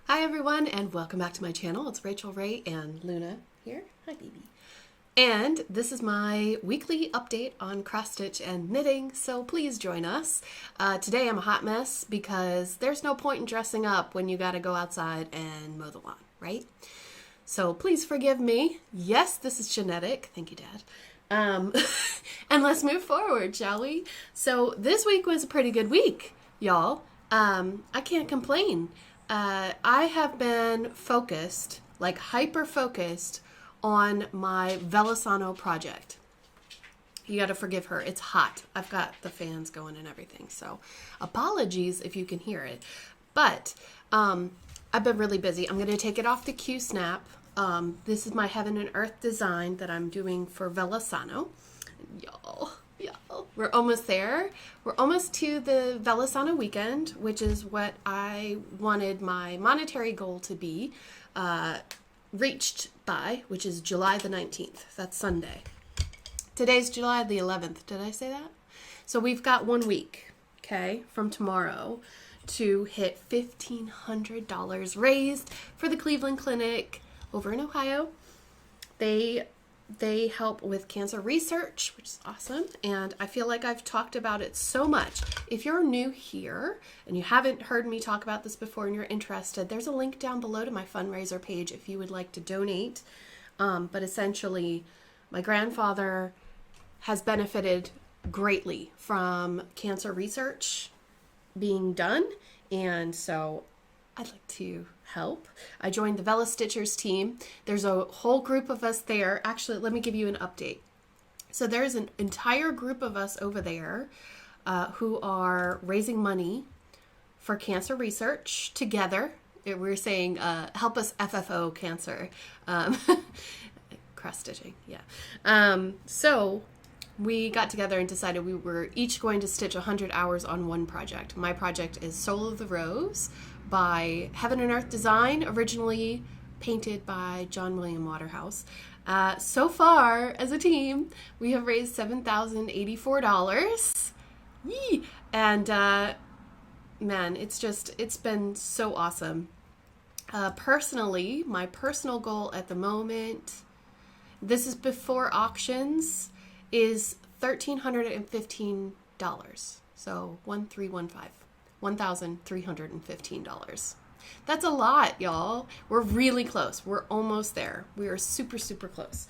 Hi everyone and welcome back to my channel. It's Rachel Ray and Luna here. Hi baby. And this is my weekly update on cross stitch and knitting, so please join us. Today I'm a hot mess because there's no point in dressing up when you gotta go outside and mow the lawn, right? So please forgive me. Yes, this is genetic. Thank you, Dad. And let's move forward, shall we? So this week was a pretty good week, y'all. I can't complain. I have been focused, like hyper-focused, on my Velosano project. You gotta forgive her. It's hot. I've got the fans going and everything, so apologies if you can hear it. But I've been really busy. I'm gonna take it off the Q-snap. This is my Heaven and Earth design that I'm doing for Velosano. Y'all, we're almost there. We're almost to the Velosano weekend, which is what I wanted my monetary goal to be reached by, which is July the 19th. That's Sunday. Today's July the 11th. Did I say that? So we've got 1 week, okay, from tomorrow to hit $1,500 raised for the Cleveland Clinic over in Ohio. They help with cancer research, which is awesome, and I feel like I've talked about it so much. If you're new here and you haven't heard me talk about this before and you're interested, there's a link down below to my fundraiser page if you would like to donate. But essentially, my grandfather has benefited greatly from cancer research being done, and so I'd like to help. I joined the Velostitchers team. There's a whole group of us there. Actually, let me give you an update. So there's an entire group of us over there who are raising money for cancer research together. We're saying, help us FFO cancer. Cross stitching, yeah. So we got together and decided we were each going to stitch 100 hours on one project. My project is Soul of the Rose by Heaven and Earth Design, originally painted by John William Waterhouse. So far, as a team, we have raised $7,084. Yee! And man, it's been so awesome. Personally, my personal goal at the moment, this is before auctions, is $1,315. So 1315. $1,315. That's a lot, y'all. We're really close. We're almost there. We are super, super close.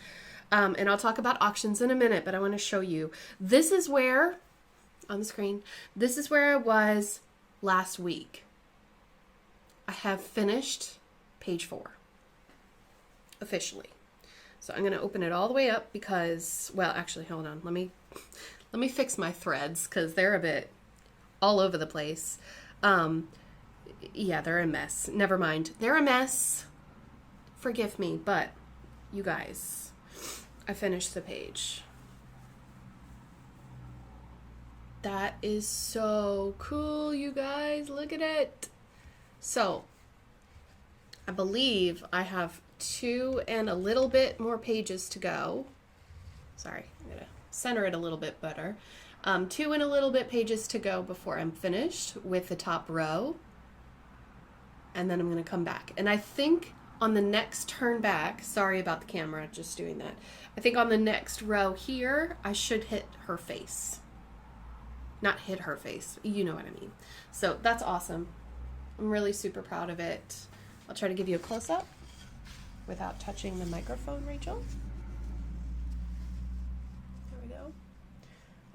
And I'll talk about auctions in a minute, but I want to show you. This is where, on the screen, this is where I was last week. I have finished page 4, officially. So I'm going to open it all the way up because, well, actually, hold on. Let me fix my threads because they're a bit all over the place. Yeah, they're a mess. Never mind. They're a mess. Forgive me, but you guys, I finished the page. That is so cool, you guys. Look at it. So, I believe I have 2 and a little bit more pages to go. Sorry, I'm going to center it a little bit better. 2 and a little bit pages to go before I'm finished with the top row. And then I'm going to come back. And I think on the next turn back, sorry about the camera, just doing that. I think on the next row here, I should hit her face. Not hit her face, you know what I mean. So that's awesome. I'm really super proud of it. I'll try to give you a close-up without touching the microphone, Rachel. There we go.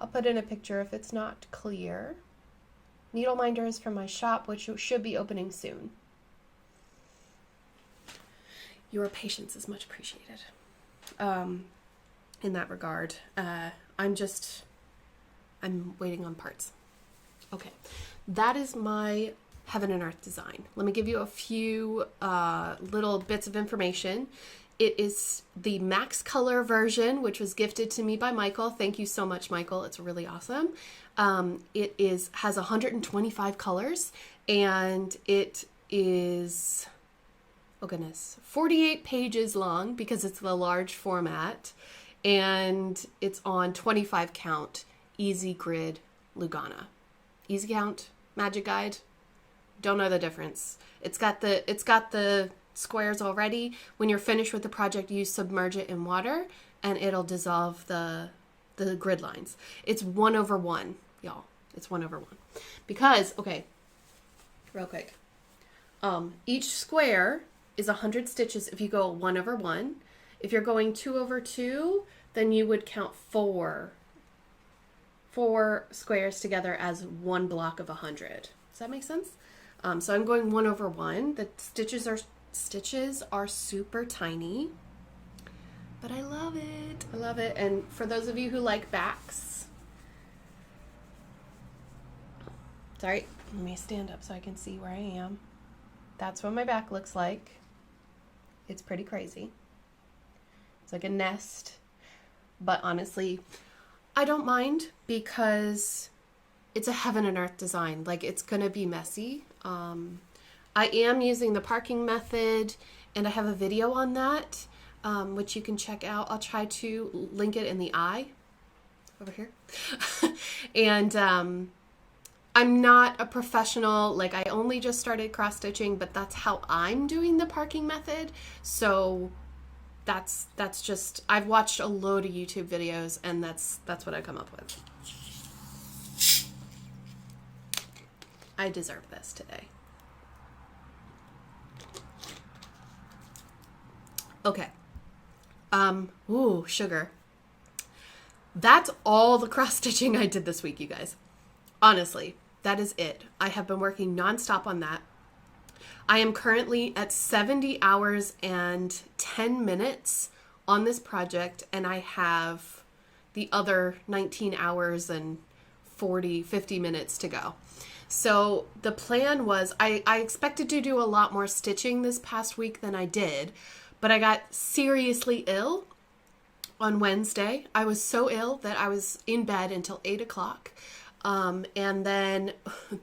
I'll put in a picture if it's not clear. Needle minder is from my shop, which should be opening soon. Your patience is much appreciated. In that regard, I'm waiting on parts. Okay, that is my Heaven and Earth design. Let me give you a few little bits of information. It is the max color version, which was gifted to me by Michael. Thank you so much, Michael. It's really awesome. It has 125 colors, and it is, oh goodness, 48 pages long because it's the large format, and it's on 25 count Easy Grid Lugana. Easy count, Magic Guide, Don't know the difference. It's got the squares already. When you're finished with the project, you submerge it in water and it'll dissolve the grid lines. It's 1/1, y'all. It's 1/1. Because, okay, real quick. Each square is 100 stitches if you go 1/1. If you're going 2/2, then you would count four squares together as one block of 100. Does that make sense? So I'm going 1/1. The stitches are super tiny, but I love it. I love it. And for those of you who like backs, sorry, let me stand up so I can see where I am. That's what my back looks like. It's pretty crazy. It's like a nest, but honestly, I don't mind because it's a heaven and earth design. Like, it's gonna be messy. I am using the parking method, and I have a video on that, which you can check out. I'll try to link it in the eye over here. And I'm not a professional. Like, I only just started cross stitching, but that's how I'm doing the parking method. So that's just, I've watched a load of YouTube videos, and that's what I come up with. I deserve this today. Okay. Ooh, sugar. That's all the cross stitching I did this week, you guys. Honestly, that is it. I have been working nonstop on that. I am currently at 70 hours and 10 minutes on this project, and I have the other 19 hours and 50 minutes to go. So the plan was, I expected to do a lot more stitching this past week than I did, but I got seriously ill on Wednesday. I was so ill that I was in bed until 8 o'clock. And then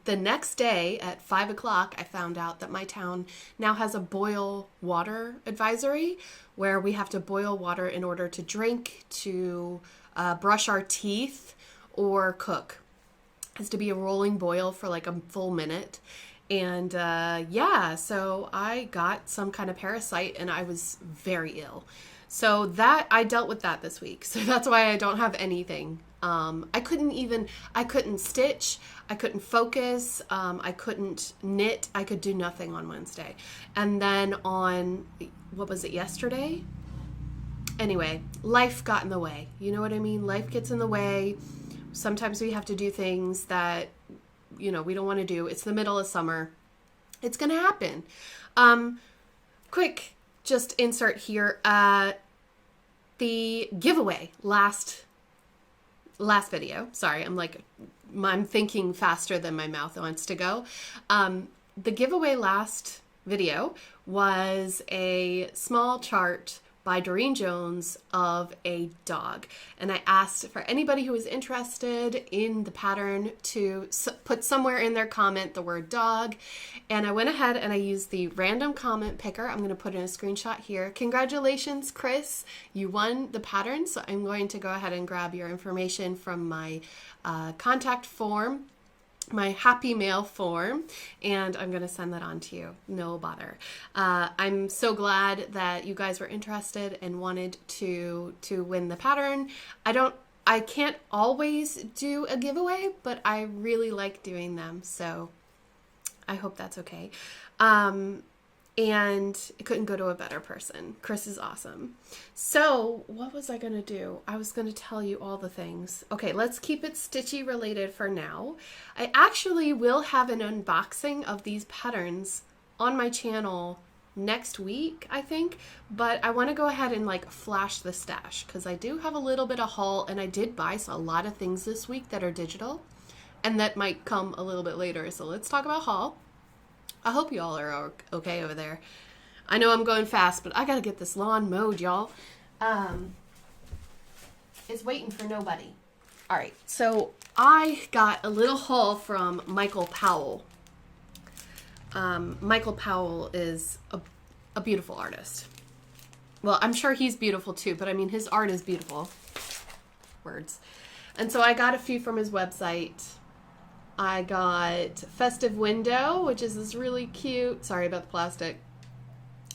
the next day at 5 o'clock, I found out that my town now has a boil water advisory where we have to boil water in order to drink, to brush our teeth, or cook. It has to be a rolling boil for like a full minute. And yeah, so I got some kind of parasite and I was very ill. So that, I dealt with that this week. So that's why I don't have anything. I couldn't stitch, I couldn't focus, I couldn't knit, I could do nothing on Wednesday. And then on, what was it, yesterday? Anyway, life got in the way. You know what I mean? Life gets in the way. Sometimes we have to do things that, you know, we don't want to do. It's the middle of summer. It's going to happen. Quick, just insert here. The giveaway last video. Sorry, I'm thinking faster than my mouth wants to go. The giveaway last video was a small chart by Doreen Jones of a dog. And I asked for anybody who was interested in the pattern to put somewhere in their comment the word dog. And I went ahead and I used the random comment picker. I'm going to put in a screenshot here. Congratulations, Chris. You won the pattern. So I'm going to go ahead and grab your information from my contact form, my happy mail form, and I'm going to send that on to you. No bother. I'm so glad that you guys were interested and wanted to win the pattern. I can't always do a giveaway, but I really like doing them. So I hope that's okay. And it couldn't go to a better person. Chris is awesome. So what was I going to do? I was going to tell you all the things. Okay, let's keep it stitchy related for now. I actually will have an unboxing of these patterns on my channel next week, I think. But I want to go ahead and like flash the stash because I do have a little bit of haul, and I did buy a lot of things this week that are digital and that might come a little bit later. So let's talk about haul. I hope you all are okay over there. I know I'm going fast, but I gotta get this lawn mowed, y'all. It's waiting for nobody. All right, so I got a little haul from Michael Powell. Michael Powell is a beautiful artist. Well, I'm sure he's beautiful too, but I mean, his art is beautiful. Words. And so I got a few from his website. I got Festive Window, which is this really cute, sorry about the plastic,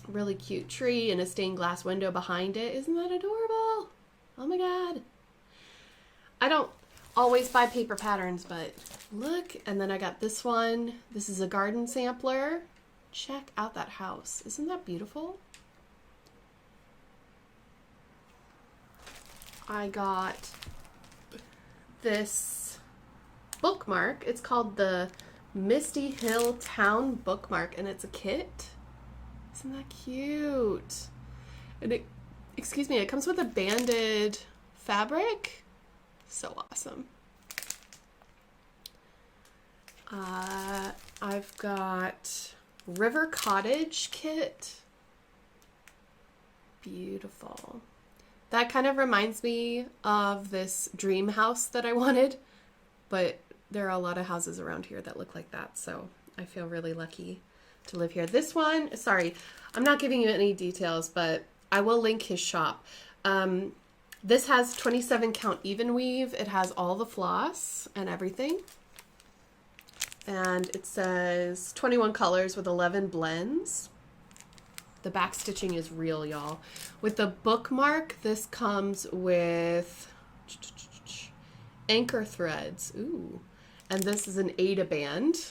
really cute tree and a stained glass window behind it. Isn't that adorable? Oh my god. I don't always buy paper patterns, but look. And then I got this one. This is a garden sampler. Check out that house. Isn't that beautiful? I got this bookmark. It's called the Misty Hill Town bookmark, and it's a kit. Isn't that cute? And it, excuse me, it comes with a banded fabric. So awesome. I've got River Cottage kit. Beautiful. That kind of reminds me of this dream house that I wanted, but there are a lot of houses around here that look like that, so I feel really lucky to live here. This one, sorry, I'm not giving you any details, but I will link his shop. This has 27 count even weave. It has all the floss and everything. And it says 21 colors with 11 blends. The back stitching is real, y'all. With the bookmark, this comes with anchor threads. Ooh. And this is an Ada band,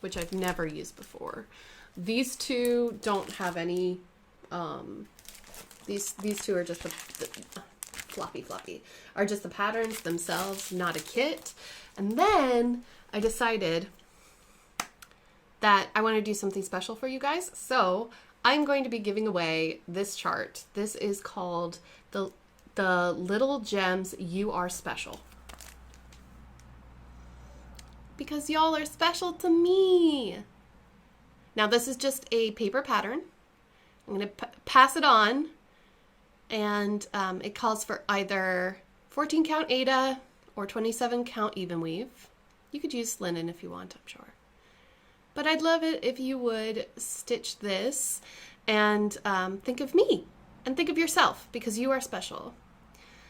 which I've never used before. These two don't have any, these two are just the floppy, are just the patterns themselves, not a kit. And then I decided that I want to do something special for you guys. So I'm going to be giving away this chart. This is called the Little Gems You Are Special. Because y'all are special to me. Now this is just a paper pattern. I'm going to pass it on. And it calls for either 14 count Ada or 27 count even weave. You could use linen if you want, I'm sure. But I'd love it if you would stitch this and think of me and think of yourself, because you are special.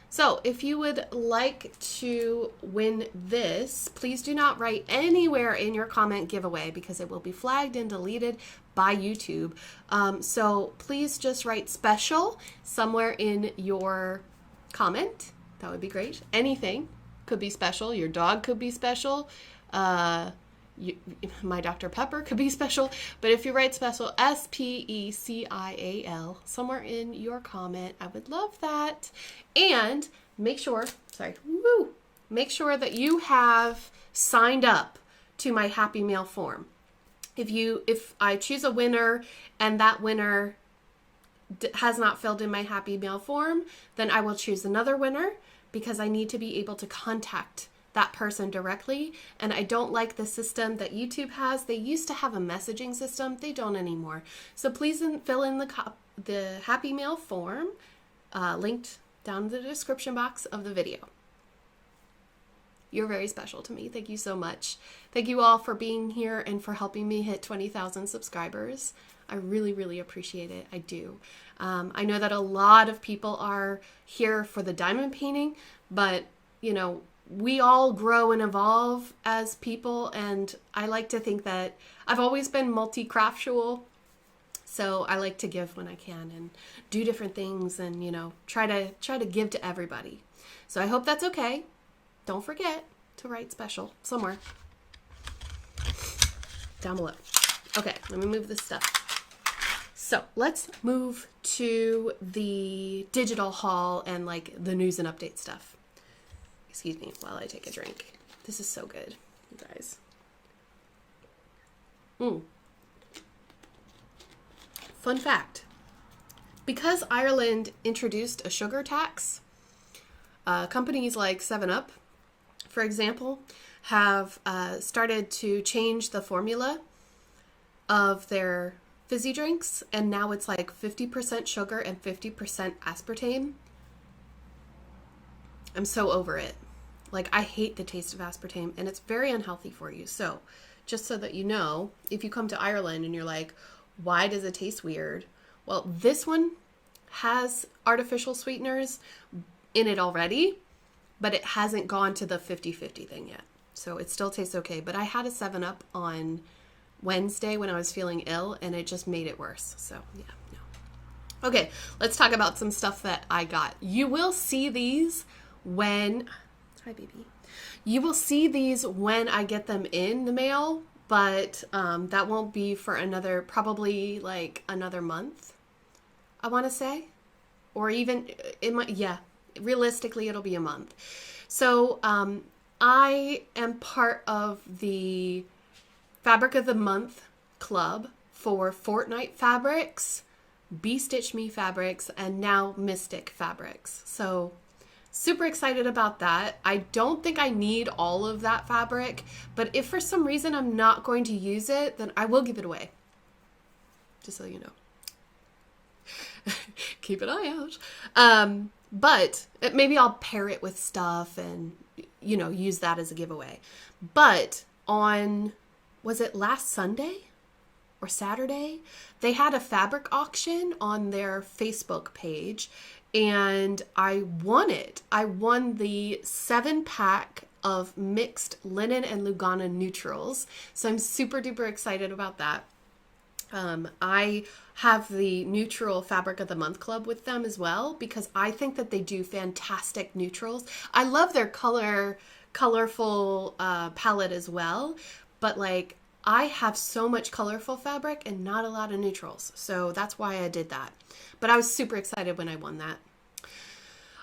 So if you would like to win this, please do not write anywhere in your comment giveaway, because it will be flagged and deleted by YouTube. So please just write special somewhere in your comment. That would be great. Anything could be special. Your dog could be special. My Dr. Pepper could be special. But if you write special, SPECIAL, somewhere in your comment, I would love that. And make sure that you have signed up to my Happy Mail form. If I choose a winner and that winner has not filled in my Happy Mail form, then I will choose another winner, because I need to be able to contact that person directly. And I don't like the system that YouTube has. They used to have a messaging system. They don't anymore. So please fill in the Happy Mail form linked down in the description box of the video. You're very special to me. Thank you so much. Thank you all for being here and for helping me hit 20,000 subscribers. I really, really appreciate it. I do. I know that a lot of people are here for the diamond painting, but you know, we all grow and evolve as people, and I like to think that I've always been multi-craftual, so I like to give when I can and do different things, and you know, try to give to everybody. So I hope that's okay. Don't forget to write special somewhere down below. Okay, let me move this stuff. So let's move to the digital haul and like the news and update stuff. Excuse me while I take a drink. This is so good, you guys. Fun fact. Because Ireland introduced a sugar tax, companies like 7-Up, for example, have started to change the formula of their fizzy drinks, and now it's like 50% sugar and 50% aspartame. I'm so over it. Like, I hate the taste of aspartame, and it's very unhealthy for you. So just so that you know, if you come to Ireland and you're like, why does it taste weird? Well, this one has artificial sweeteners in it already, but it hasn't gone to the 50-50 thing yet. So it still tastes okay. But I had a 7-Up on Wednesday when I was feeling ill, and it just made it worse. So yeah, no. Okay, let's talk about some stuff that I got. You will see these when... Hi, baby. You will see these when I get them in the mail, but that won't be for probably like another month, I want to say. Or even, realistically, it'll be a month. So I am part of the Fabric of the Month Club for Fortnite Fabrics, Bee Stitch Me Fabrics, and now Mystic Fabrics. So super excited about that. I don't think I need all of that fabric, but if for some reason I'm not going to use it, then I will give it away. Just so you know. Keep an eye out. But maybe I'll pair it with stuff and, use that as a giveaway. But was it last Sunday or Saturday? They had a fabric auction on their Facebook page, and I won it. I won the 7-pack of mixed linen and Lugana neutrals. So I'm super duper excited about that. I have the neutral Fabric of the Month Club with them as well, because I think that they do fantastic neutrals. I love their colorful palette as well, but like I have so much colorful fabric and not a lot of neutrals. So that's why I did that. But I was super excited when I won that.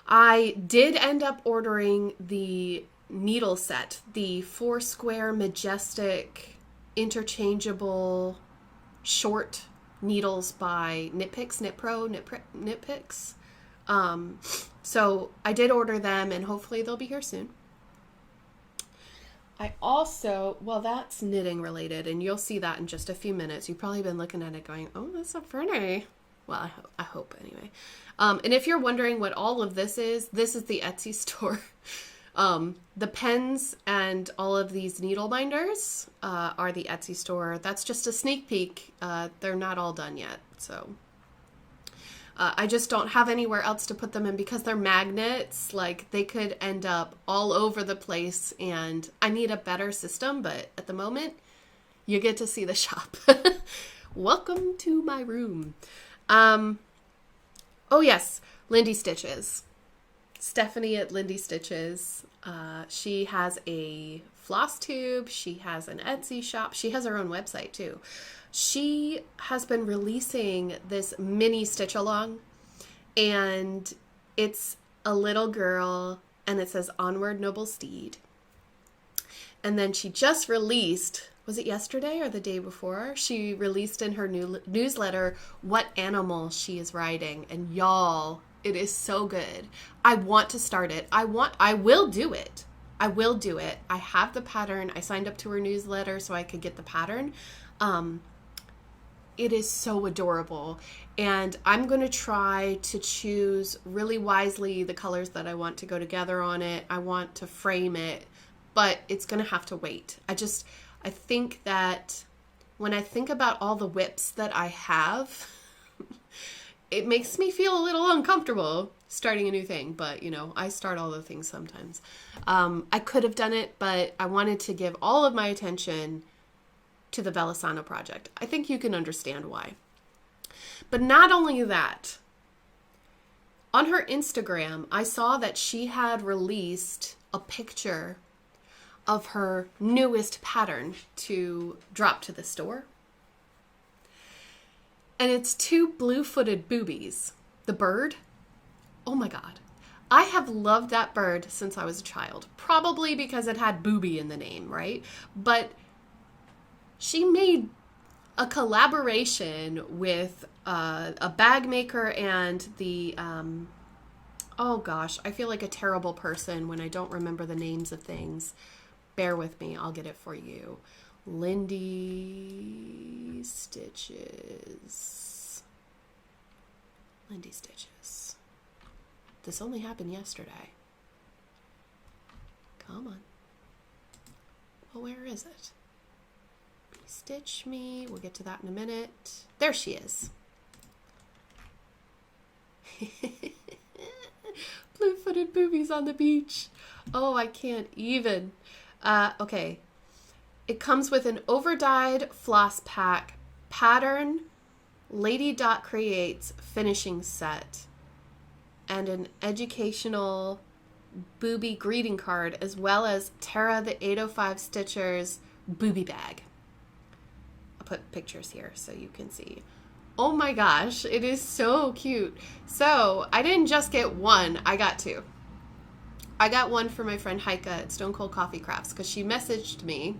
I did end up ordering the needle set, the 4-square majestic interchangeable short needles by Knitpicks. So I did order them, and hopefully they'll be here soon. I also, that's knitting related, and you'll see that in just a few minutes. You've probably been looking at it going, oh, that's so pretty. Well, I hope anyway. And if you're wondering what all of this is the Etsy store. The pens and all of these needle binders are the Etsy store. That's just a sneak peek. They're not all done yet. So I just don't have anywhere else to put them in because they're magnets. Like they could end up all over the place, and I need a better system. But at the moment, you get to see the shop. Welcome to my room. Oh yes, Lindy Stitches. Stephanie at Lindy Stitches. She has a Flosstube. She has an Etsy shop. She has her own website too. She has been releasing this mini stitch along, and it's a little girl, and it says "Onward, Noble Steed." And then she just released, was it yesterday or the day before? She released in her new newsletter what animal she is riding, and y'all, it is so good. I want to start it. I will do it. I will do it. I have the pattern. I signed up to her newsletter so I could get the pattern. It is so adorable. And I'm going to try to choose really wisely the colors that I want to go together on it. I want to frame it, but it's going to have to wait. I think that when I think about all the whips that I have, it makes me feel a little uncomfortable starting a new thing, but I start all the things sometimes. I could have done it, but I wanted to give all of my attention to the Velosano project. I think you can understand why. But not only that, on her Instagram, I saw that she had released a picture of her newest pattern to drop to the store. And it's 2 blue-footed boobies. The bird. Oh my God. I have loved that bird since I was a child. Probably because it had booby in the name, right? But she made a collaboration with a bag maker and the... oh gosh, I feel like a terrible person when I don't remember the names of things. Bear with me. I'll get it for you. Lindy Stitches. Lindy Stitches. This only happened yesterday. Come on. Well, where is it? Stitch Me. We'll get to that in a minute. There she is. Blue-footed boobies on the beach. Oh, I can't even. Okay. It comes with an overdyed floss pack, pattern, Lady Dot Creates finishing set, and an educational booby greeting card, as well as Tara the 805 Stitchers booby bag. I'll put pictures here so you can see. Oh my gosh, it is so cute. So I didn't just get one, I got two. I got one for my friend Heike at Stone Cold Coffee Crafts because she messaged me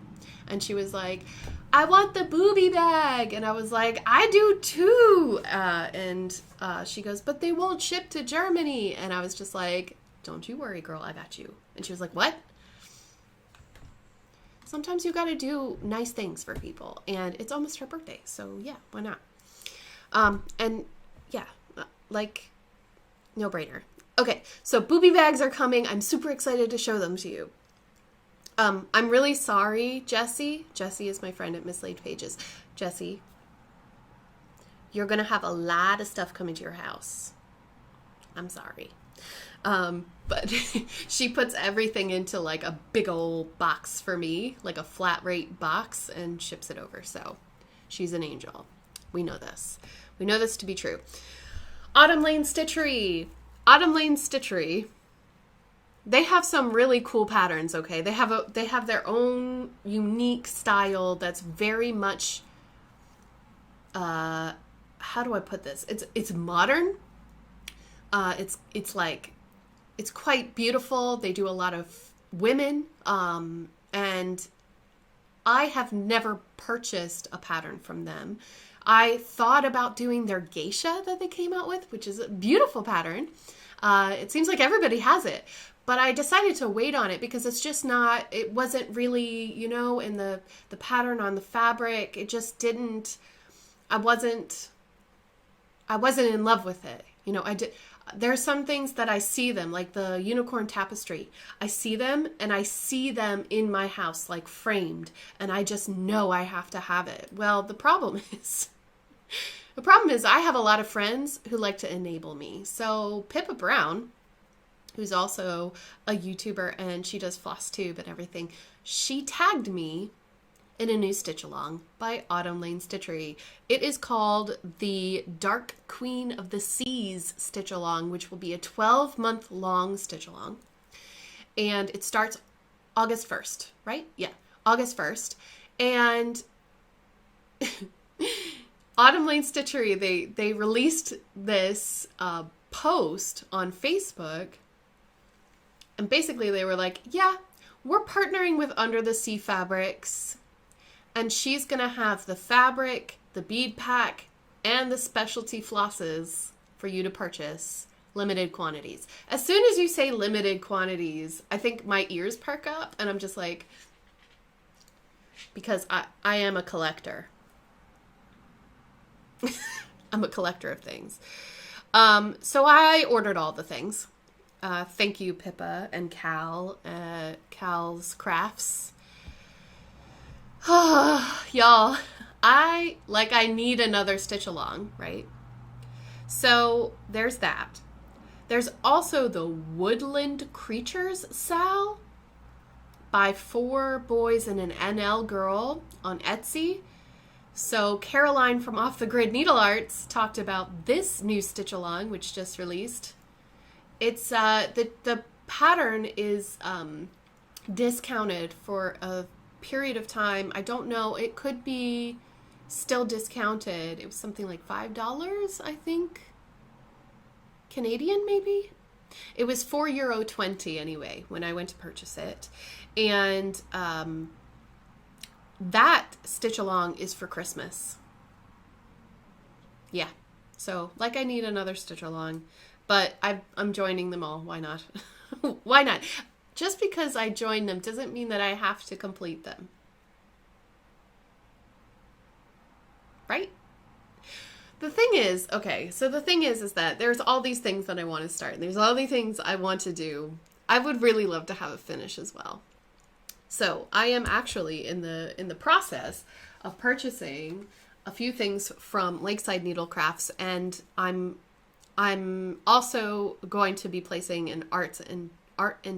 and she was like, I want the booby bag. And I was like, I do too. And she goes, but they won't ship to Germany. And I was just like, don't you worry, girl, I got you. And she was like, what? Sometimes you got to do nice things for people. And it's almost her birthday. So yeah, why not? And yeah, like, no brainer. Okay, so booby bags are coming. I'm super excited to show them to you. I'm really sorry, Jessie. Jessie is my friend at Mislaid Pages. Jessie, you're going to have a lot of stuff coming to your house. I'm sorry. But she puts everything into like a big old box for me, like a flat rate box, and ships it over. So she's an angel. We know this. We know this to be true. Autumn Lane Stitchery. Autumn Lane Stitchery, they have some really cool patterns, okay? They have their own unique style that's very much, how do I put this? It's modern. It's quite beautiful. They do a lot of women, and I have never purchased a pattern from them. I thought about doing their geisha that they came out with, which is a beautiful pattern. It seems like everybody has it, but I decided to wait on it because it's just not, it wasn't really, you know, in the pattern on the fabric. It just didn't, I wasn't in love with it. You know, there's some things that I see them, like the unicorn tapestry. I see them and I see them in my house, like framed, and I just know I have to have it. Well, the problem is I have a lot of friends who like to enable me. So Pippa Brown, who's also a YouTuber and she does Flosstube and everything, she tagged me in a new stitch along by Autumn Lane Stitchery. It is called the Dark Queen of the Seas stitch along, which will be a 12-month long stitch along. And it starts August 1st, right? Yeah, August 1st. And Autumn Lane Stitchery, they released this post on Facebook. And basically they were like, yeah, we're partnering with Under the Sea Fabrics. And she's going to have the fabric, the bead pack, and the specialty flosses for you to purchase. Limited quantities. As soon as you say limited quantities, I think my ears perk up. And I'm just like, because I am a collector. I'm a collector of things. So I ordered all the things. Thank you, Pippa and Cal. Cal's Crafts. Y'all, I need another stitch along, right? So there's that. There's also the Woodland Creatures Sal by 4 boys and an NL girl on Etsy. So Caroline from Off the Grid Needle Arts talked about this new stitch along, which just released. It's the pattern is discounted for a period of time. I don't know. It could be still discounted. It was something like $5, I think. Canadian, maybe? It was €4.20 anyway when I went to purchase it. And that stitch along is for Christmas. Yeah. So, like, I need another stitch along. But I'm joining them all. Why not? Why not? Just because I join them doesn't mean that I have to complete them. Right? The thing is, okay, so the thing is that there's all these things that I want to start. And there's all these things I want to do. I would really love to have a finish as well. So I am actually in the process of purchasing a few things from Lakeside Needle Crafts, and I'm also going to be placing an art and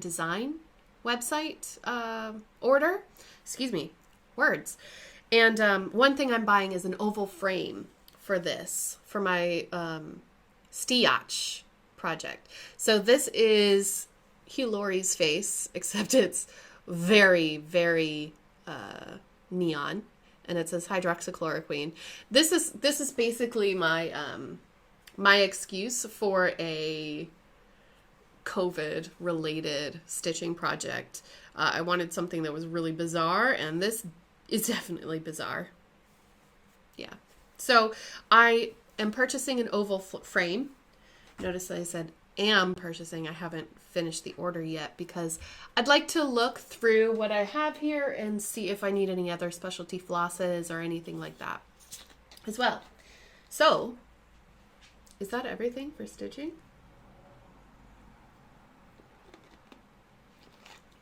design website order. Excuse me, words. And one thing I'm buying is an oval frame for this, for my Stitch project. So this is Hugh Laurie's face, except it's very, very neon, and it says hydroxychloroquine. This is basically my my excuse for a COVID related stitching project. I wanted something that was really bizarre, and this is definitely bizarre. Yeah. So I am purchasing an oval frame. Notice that I said am purchasing. I haven't finished the order yet because I'd like to look through what I have here and see if I need any other specialty flosses or anything like that as well. So, is that everything for stitching?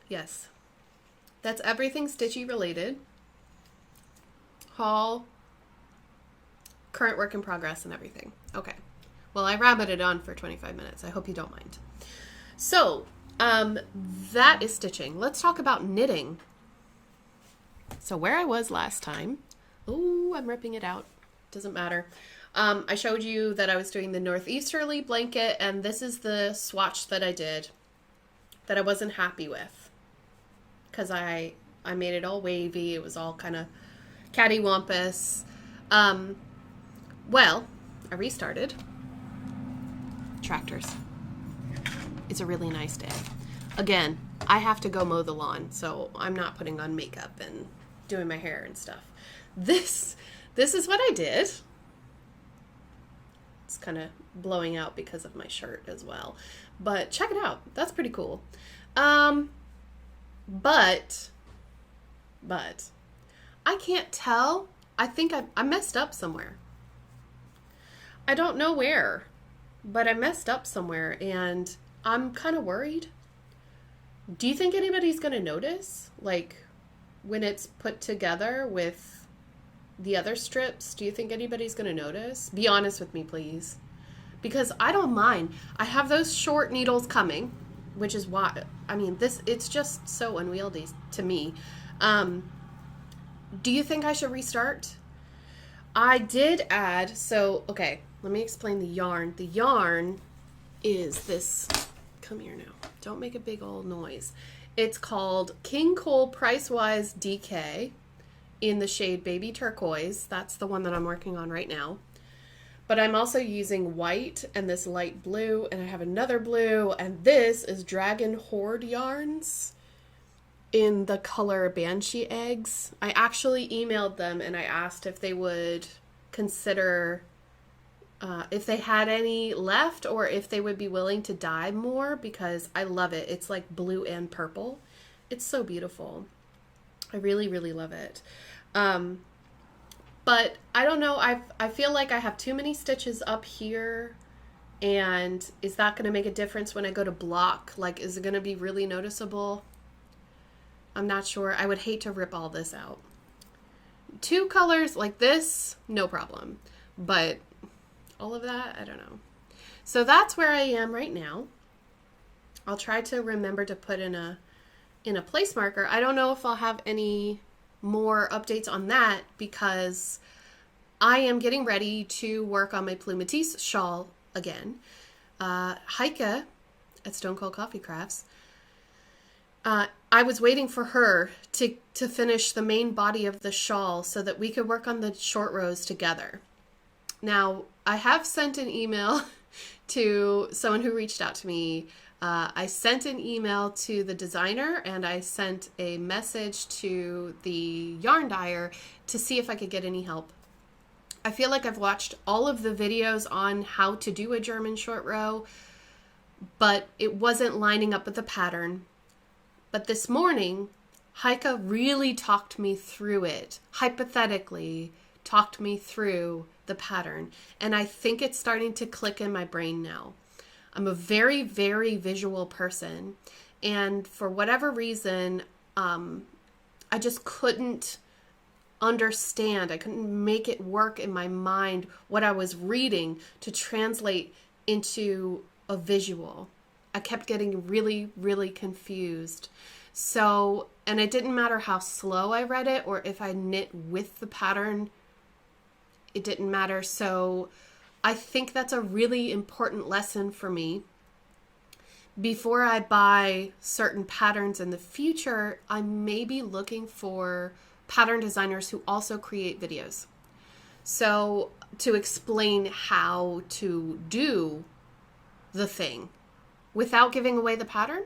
Yes. That's everything stitchy related. Haul, current work in progress, and everything. Okay. Well, I rabbited on for 25 minutes. I hope you don't mind. So, that is stitching. Let's talk about knitting. So where I was last time, oh, I'm ripping it out. Doesn't matter. I showed you that I was doing the northeasterly blanket, and this is the swatch that I did that I wasn't happy with because I made it all wavy. It was all kind of cattywampus. Well, I restarted. Tractors. It's a really nice day. Again, I have to go mow the lawn, so I'm not putting on makeup and doing my hair and stuff. This is what I did. It's kind of blowing out because of my shirt as well. But check it out. That's pretty cool. But I can't tell. I think I messed up somewhere. I don't know where, but I messed up somewhere, and I'm kind of worried. Do you think anybody's going to notice? Like, when it's put together with the other strips, do you think anybody's going to notice? Be honest with me, please. Because I don't mind. I have those short needles coming, which is why, I mean, it's just so unwieldy to me. Do you think I should restart? I did add, so, okay, let me explain the yarn. The yarn is this, come here now, don't make a big old noise. It's called King Cole Price-Wise DK in the shade Baby Turquoise. That's the one that I'm working on right now. But I'm also using white and this light blue, and I have another blue, and this is Dragon Horde yarns in the color Banshee Eggs. I actually emailed them and I asked if they would consider if they had any left or if they would be willing to dye more, because I love it. It's like blue and purple. It's so beautiful. I really, really love it. But I don't know. I feel like I have too many stitches up here, and is that going to make a difference when I go to block? Like, is it going to be really noticeable? I'm not sure. I would hate to rip all this out. Two colors like this, no problem. But all of that, I don't know. So that's where I am right now. I'll try to remember to put in a place marker. I don't know if I'll have any more updates on that because I am getting ready to work on my Plumatisse shawl again. Heike at Stone Cold Coffee Crafts, I was waiting for her to finish the main body of the shawl so that we could work on the short rows together. Now, I have sent an email to someone who reached out to me. I sent an email to the designer, and I sent a message to the yarn dyer to see if I could get any help. I feel like I've watched all of the videos on how to do a German short row, but it wasn't lining up with the pattern. But this morning, Heike really talked me through it, hypothetically talked me through the pattern, and I think it's starting to click in my brain now. I'm a very, very visual person, and for whatever reason, I just couldn't understand. I couldn't make it work in my mind what I was reading to translate into a visual. I kept getting really, really confused. So, and it didn't matter how slow I read it or if I knit with the pattern, it didn't matter. So I think that's a really important lesson for me. Before I buy certain patterns in the future, I may be looking for pattern designers who also create videos. So to explain how to do the thing without giving away the pattern,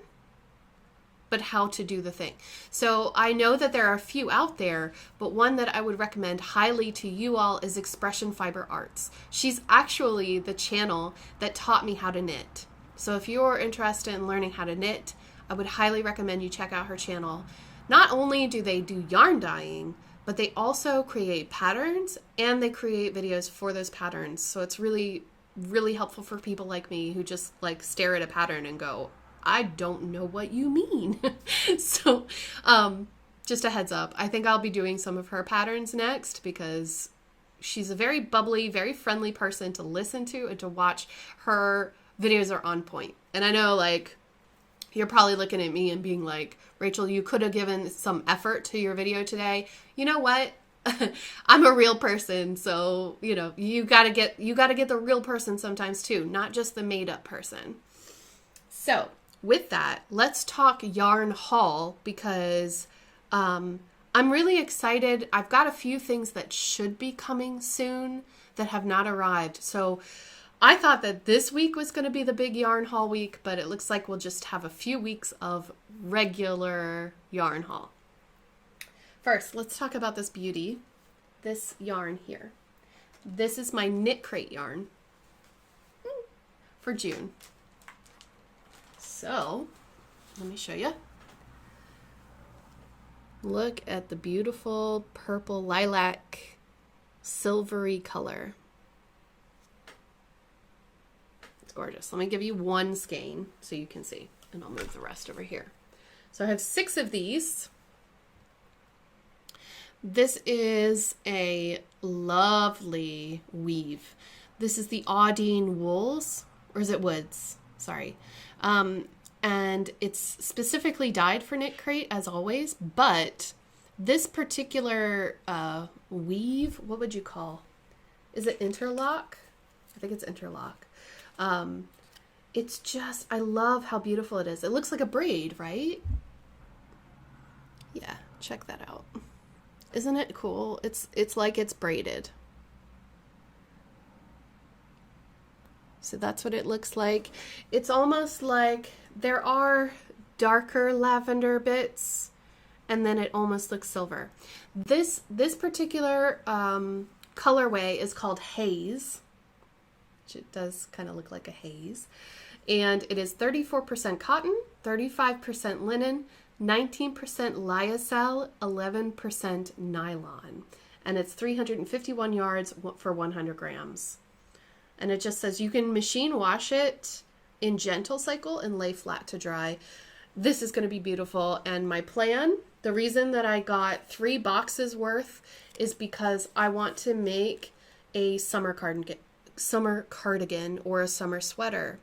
but how to do the thing. So I know that there are a few out there, but one that I would recommend highly to you all is Expression Fiber Arts. She's actually the channel that taught me how to knit. So if you're interested in learning how to knit, I would highly recommend you check out her channel. Not only do they do yarn dyeing, but they also create patterns and they create videos for those patterns. So it's really, really helpful for people like me who just like stare at a pattern and go, I don't know what you mean. So just a heads up, I think I'll be doing some of her patterns next because she's a very bubbly, very friendly person to listen to and to watch. Her videos are on point. And I know like you're probably looking at me and being like, Rachel, you could have given some effort to your video today. You know what? I'm a real person, so you know you gotta get the real person sometimes too, not just the made up person. So with that, let's talk yarn haul because I'm really excited. I've got a few things that should be coming soon that have not arrived. So I thought that this week was going to be the big yarn haul week, but it looks like we'll just have a few weeks of regular yarn haul. First, let's talk about this beauty, this yarn here. This is my Knit Crate yarn for June. So, let me show you. Look at the beautiful purple lilac silvery color. Gorgeous. Let me give you one skein so you can see, and I'll move the rest over here. So I have 6 of these. This is a lovely weave. This is the Audine Wools, or is it Woods? Sorry. And it's specifically dyed for Knit Crate as always, but this particular weave, what would you call? Is it interlock? I think it's interlock. It's just, I love how beautiful it is. It looks like a braid, right? Yeah, check that out. Isn't it cool? It's like it's braided. So that's what it looks like. It's almost like there are darker lavender bits and then it almost looks silver. This particular colorway is called Haze. It does kind of look like a haze. And it is 34% cotton, 35% linen, 19% lyocell, 11% nylon. And it's 351 yards for 100 grams. And it just says you can machine wash it in gentle cycle and lay flat to dry. This is going to be beautiful. And my plan, the reason that I got 3 boxes worth is because I want to make a summer cardigan or a summer sweater.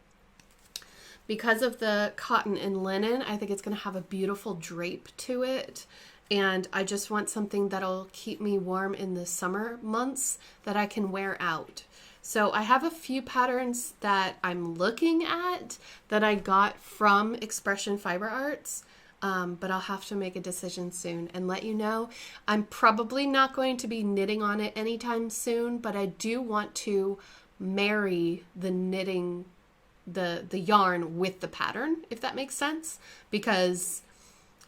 Because of the cotton and linen, I think it's going to have a beautiful drape to it. And I just want something that'll keep me warm in the summer months that I can wear out. So I have a few patterns that I'm looking at that I got from Expression Fiber Arts. But I'll have to make a decision soon and let you know. I'm probably not going to be knitting on it anytime soon, but I do want to marry the knitting, the yarn with the pattern, if that makes sense. Because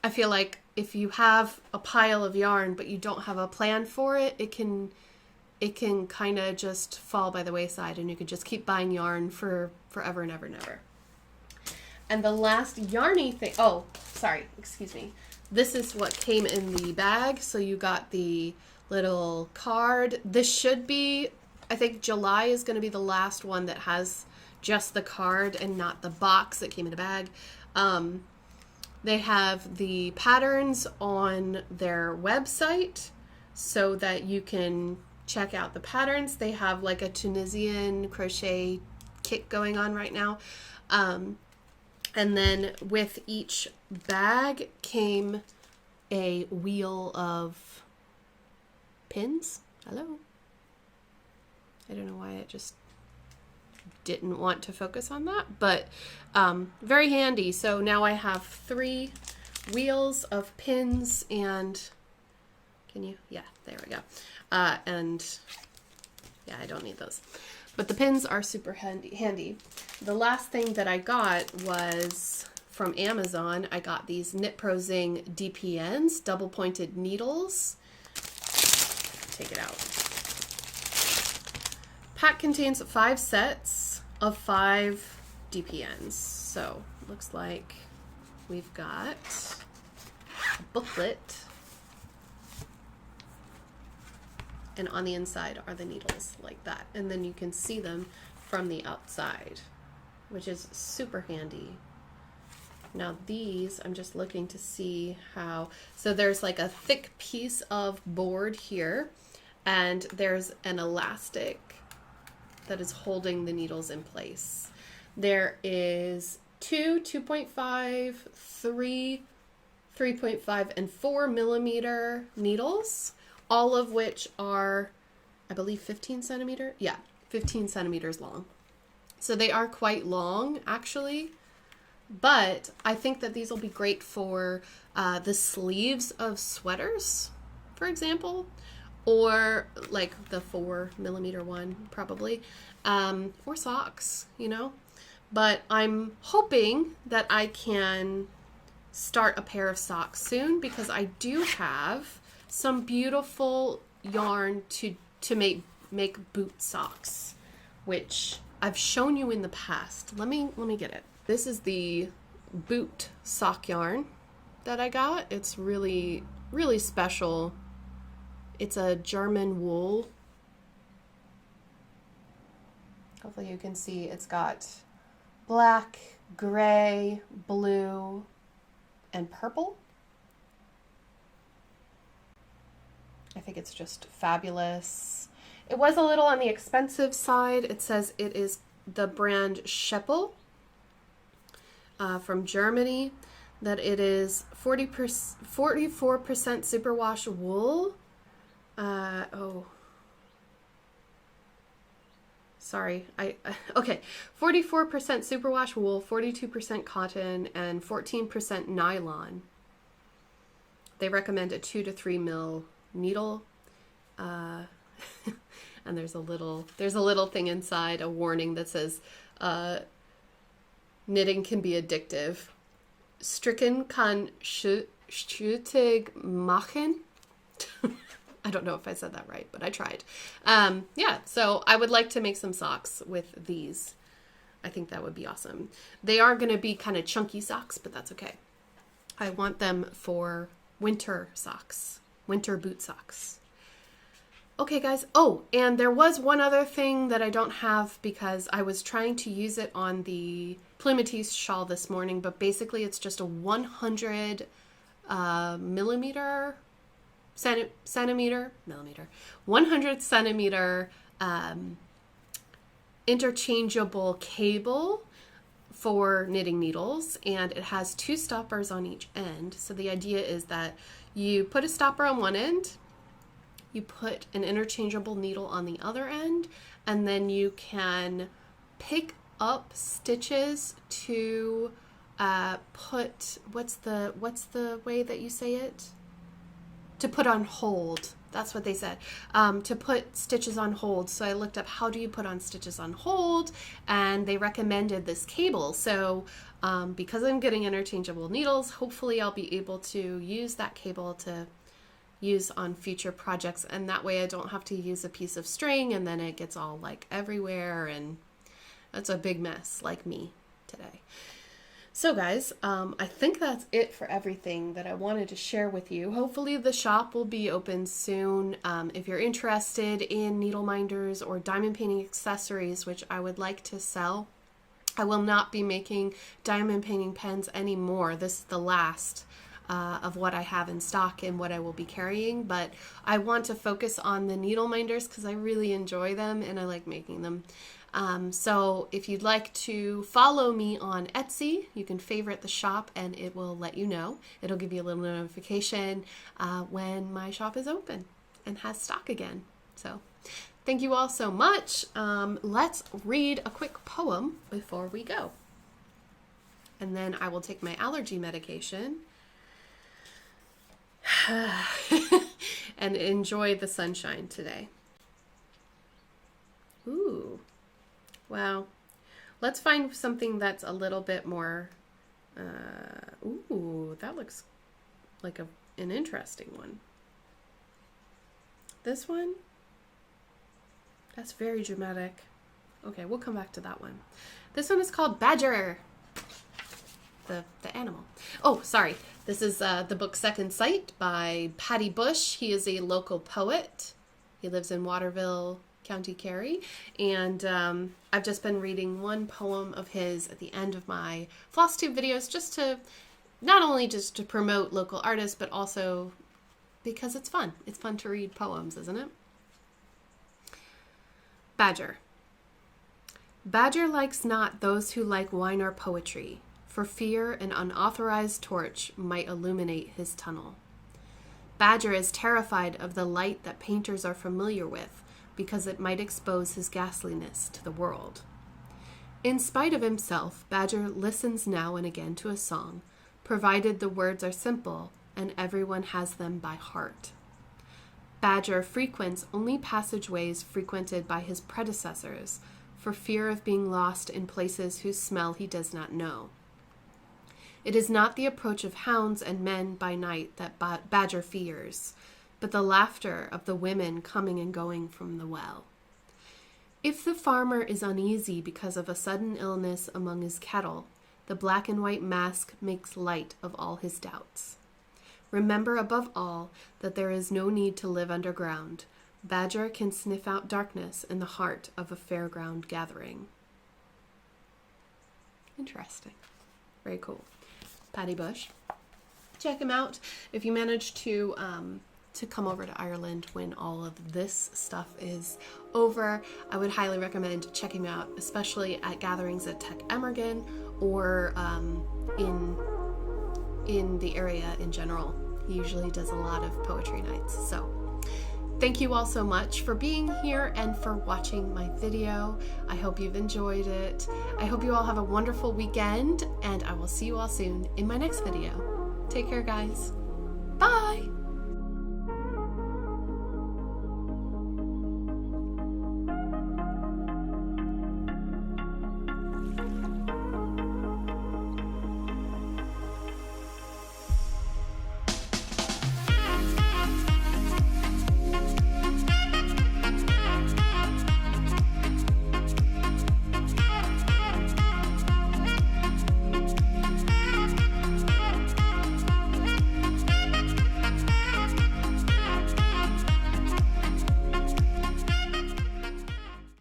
I feel like if you have a pile of yarn but you don't have a plan for it, it can kind of just fall by the wayside and you could just keep buying yarn for forever and ever and ever. And the last yarny thing, oh, sorry, excuse me. This is what came in the bag. So you got the little card. This should be, I think July is going to be the last one that has just the card and not the box that came in the bag. They have the patterns on their website so that you can check out the patterns. They have like a Tunisian crochet kit going on right now. And then with each bag came a wheel of pins. Hello. I don't know why it just didn't want to focus on that, but very handy. So now I have 3 wheels of pins and can you? Yeah, there we go. And yeah, I don't need those. But the pins are super handy. The last thing that I got was from Amazon. I got these Knit Pro Zing DPNs, double pointed needles. Take it out. Pack contains 5 sets of 5 DPNs. So it looks like we've got a booklet. And on the inside are the needles like that. And then you can see them from the outside, which is super handy. Now these, I'm just looking to see how, so there's like a thick piece of board here, and there's an elastic that is holding the needles in place. There is 2, 2.5, 3, 3.5, and 4 millimeter needles, all of which are, I believe, 15 centimeter. Yeah, 15 centimeters long. So they are quite long, actually. But I think that these will be great for the sleeves of sweaters, for example, or like the 4 millimeter one, probably, or socks, you know. But I'm hoping that I can start a pair of socks soon, because I do have some beautiful yarn to make boot socks, which I've shown you in the past. Let me get it. This is the boot sock yarn that I got. It's really, really special. It's a German wool. Hopefully you can see it's got black, gray, blue, and purple. I think it's just fabulous. It was a little on the expensive side. It says it is the brand Scheppel. From Germany, that it is 44% superwash wool. Okay, 44% superwash wool, 42% cotton, and 14% nylon. They recommend a 2 to 3 mil needle, and there's a little thing inside, a warning that says, knitting can be addictive. Stricken kann schüttig machen. I don't know if I said that right, but I tried. Yeah, so I would like to make some socks with these. I think that would be awesome. They are going to be kind of chunky socks, but that's okay. I want them for winter socks, winter boot socks. Okay, guys. Oh, and there was one other thing that I don't have because I was trying to use it on the Plumetis shawl this morning, but basically it's just a 100 centimeter interchangeable cable for knitting needles, and it has 2 stoppers on each end. So the idea is that you put a stopper on one end, you put an interchangeable needle on the other end, and then you can pick up stitches to put, what's the way that you say it? To put on hold. That's what they said. To put stitches on hold. So I looked up how do you put on stitches on hold, and they recommended this cable. So because I'm getting interchangeable needles, hopefully I'll be able to use that cable to use on future projects, and that way I don't have to use a piece of string and then it gets all like everywhere, and that's a big mess like me today. So guys, I think that's it for everything that I wanted to share with you. Hopefully the shop will be open soon. If you're interested in needle minders or diamond painting accessories, which I would like to sell, I will not be making diamond painting pens anymore. This is the last. of what I have in stock and what I will be carrying, but I want to focus on the needle minders because I really enjoy them and I like making them. So if you'd like to follow me on Etsy, you can favorite the shop and it will let you know. It'll give you a little notification when my shop is open and has stock again. So thank you all so much. Let's read a quick poem before we go. And then I will take my allergy medication and enjoy the sunshine today. Ooh. Wow. Let's find something that's a little bit more, ooh, that looks like an interesting one. This one, that's very dramatic. Okay, we'll come back to that one. This one is called Badger, the animal. Oh, sorry. This is the book Second Sight by Patty Bush. He is a local poet. He lives in Waterville, County Kerry, and I've just been reading one poem of his at the end of my Flosstube videos, just to not only just to promote local artists, but also because it's fun. It's fun to read poems, isn't it? Badger. Badger likes not those who like wine or poetry, for fear an unauthorized torch might illuminate his tunnel. Badger is terrified of the light that painters are familiar with, because it might expose his ghastliness to the world. In spite of himself, Badger listens now and again to a song, provided the words are simple and everyone has them by heart. Badger frequents only passageways frequented by his predecessors, for fear of being lost in places whose smell he does not know. It is not the approach of hounds and men by night that Badger fears, but the laughter of the women coming and going from the well. If the farmer is uneasy because of a sudden illness among his cattle, the black and white mask makes light of all his doubts. Remember above all that there is no need to live underground. Badger can sniff out darkness in the heart of a fairground gathering. Interesting. Very cool. Patty Bush. Check him out. If you manage to come over to Ireland when all of this stuff is over, I would highly recommend checking him out, especially at gatherings at Tech Emergen or in the area in general. He usually does a lot of poetry nights. So thank you all so much for being here and for watching my video. I hope you've enjoyed it. I hope you all have a wonderful weekend, and I will see you all soon in my next video. Take care, guys.